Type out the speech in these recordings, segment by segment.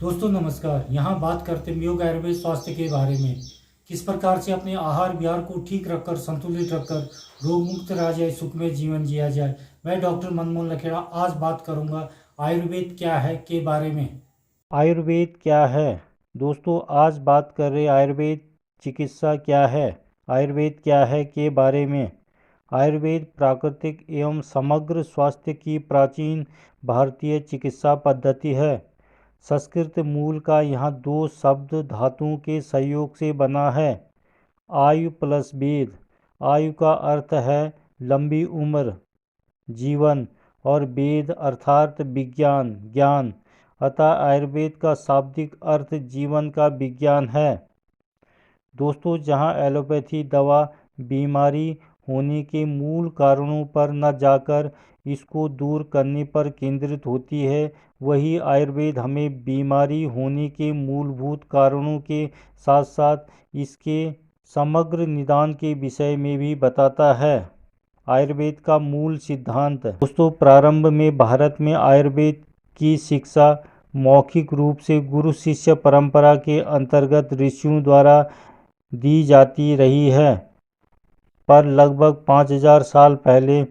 दोस्तों नमस्कार। यहाँ बात करते हैं योग आयुर्वेद स्वास्थ्य के बारे में। किस प्रकार से अपने आहार विहार को ठीक रखकर, संतुलित रखकर रोग मुक्त रहा जाए, सुखमय जीवन जिया जाए। मैं डॉक्टर मनमोहन लखेड़ा आज बात करूँगा आयुर्वेद क्या है के बारे में। आयुर्वेद क्या है? दोस्तों आज बात कर रहे आयुर्वेद चिकित्सा क्या है, आयुर्वेद क्या है के बारे में। आयुर्वेद प्राकृतिक एवं समग्र स्वास्थ्य की प्राचीन भारतीय चिकित्सा पद्धति है। संस्कृत मूल का यह दो शब्द धातुओं के सहयोग से बना है। आयु प्लस वेद। आयु का अर्थ है लंबी उम्र, जीवन, और वेद अर्थात विज्ञान, ज्ञान। अतः आयुर्वेद का शाब्दिक अर्थ जीवन का विज्ञान है। दोस्तों जहां एलोपैथी दवा बीमारी होने के मूल कारणों पर न जाकर इसको दूर करने पर केंद्रित होती है, वही आयुर्वेद हमें बीमारी होने के मूलभूत कारणों के साथ साथ इसके समग्र निदान के विषय में भी बताता है। आयुर्वेद का मूल सिद्धांत। दोस्तों प्रारंभ में भारत में आयुर्वेद की शिक्षा मौखिक रूप से गुरु शिष्य परंपरा के अंतर्गत ऋषियों द्वारा दी जाती रही है, पर लगभग 5000 साल पहले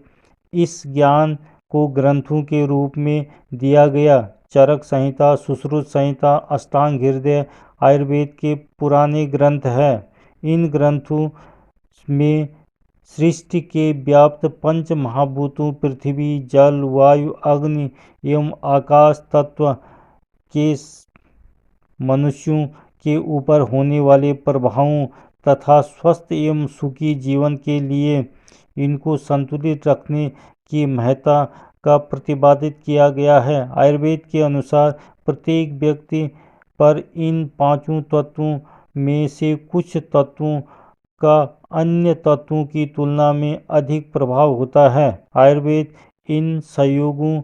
इस ज्ञान को ग्रंथों के रूप में दिया गया। चरक संहिता, सुश्रुत संहिता, अष्टांग हृदय आयुर्वेद के पुराने ग्रंथ हैं। इन ग्रंथों में सृष्टि के व्याप्त पंच महाभूतों पृथ्वी, जल, वायु, अग्नि एवं आकाश तत्व के मनुष्यों के ऊपर होने वाले प्रभावों तथा स्वस्थ एवं सुखी जीवन के लिए इनको संतुलित रखने की महत्ता का प्रतिपादित किया गया है। आयुर्वेद के अनुसार प्रत्येक व्यक्ति पर इन पांचों तत्वों में से कुछ तत्वों का अन्य तत्वों की तुलना में अधिक प्रभाव होता है। आयुर्वेद इन संयोगों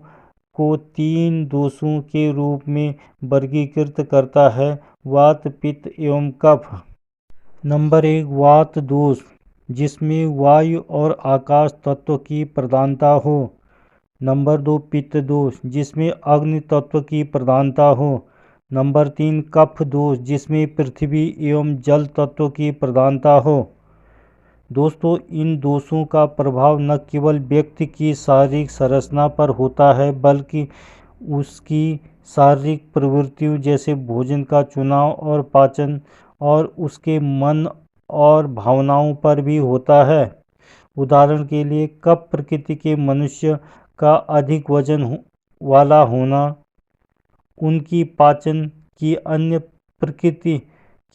को 3 दोषों के रूप में वर्गीकृत करता है: वात, पित्त एवं कफ। नंबर 1 वात दोष, जिसमें वायु और आकाश तत्व की प्रधानता हो। नंबर 2 पित्त दोष, जिसमें अग्नि तत्व की प्रधानता हो। नंबर 3 कफ दोष, जिसमें पृथ्वी एवं जल तत्व की प्रधानता हो। दोस्तों इन दोषों का प्रभाव न केवल व्यक्ति की शारीरिक संरचना पर होता है, बल्कि उसकी शारीरिक प्रवृत्तियों जैसे भोजन का चुनाव और पाचन, और उसके मन और भावनाओं पर भी होता है। उदाहरण के लिए कफ प्रकृति के मनुष्य का अधिक वजन वाला होना, उनकी पाचन की अन्य प्रकृति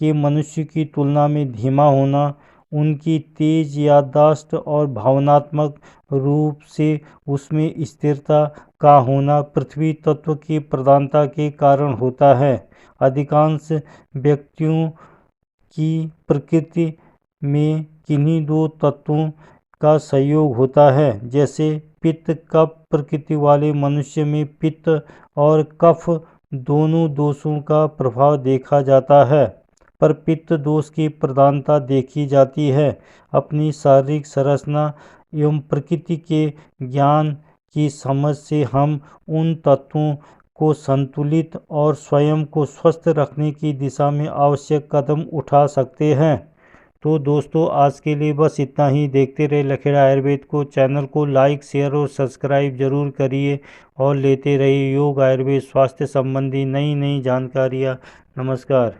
के मनुष्य की तुलना में धीमा होना, उनकी तेज याददाश्त और भावनात्मक रूप से उसमें स्थिरता का होना पृथ्वी तत्व की प्रधानता के कारण होता है। अधिकांश व्यक्तियों की प्रकृति में किन्हीं दो तत्वों का संयोग होता है, जैसे पित्त कफ प्रकृति वाले मनुष्य में पित्त और कफ दोनों दोषों का प्रभाव देखा जाता है, पर पित्त दोष की प्रधानता देखी जाती है। अपनी शारीरिक संरचना एवं प्रकृति के ज्ञान की समझ से हम उन तत्वों को संतुलित और स्वयं को स्वस्थ रखने की दिशा में आवश्यक कदम उठा सकते हैं। तो दोस्तों आज के लिए बस इतना ही। देखते रहे लखेड़ा आयुर्वेद को। चैनल को लाइक, शेयर और सब्सक्राइब जरूर करिए और लेते रहिए योग, आयुर्वेद, स्वास्थ्य संबंधी नई नई जानकारियाँ। नमस्कार।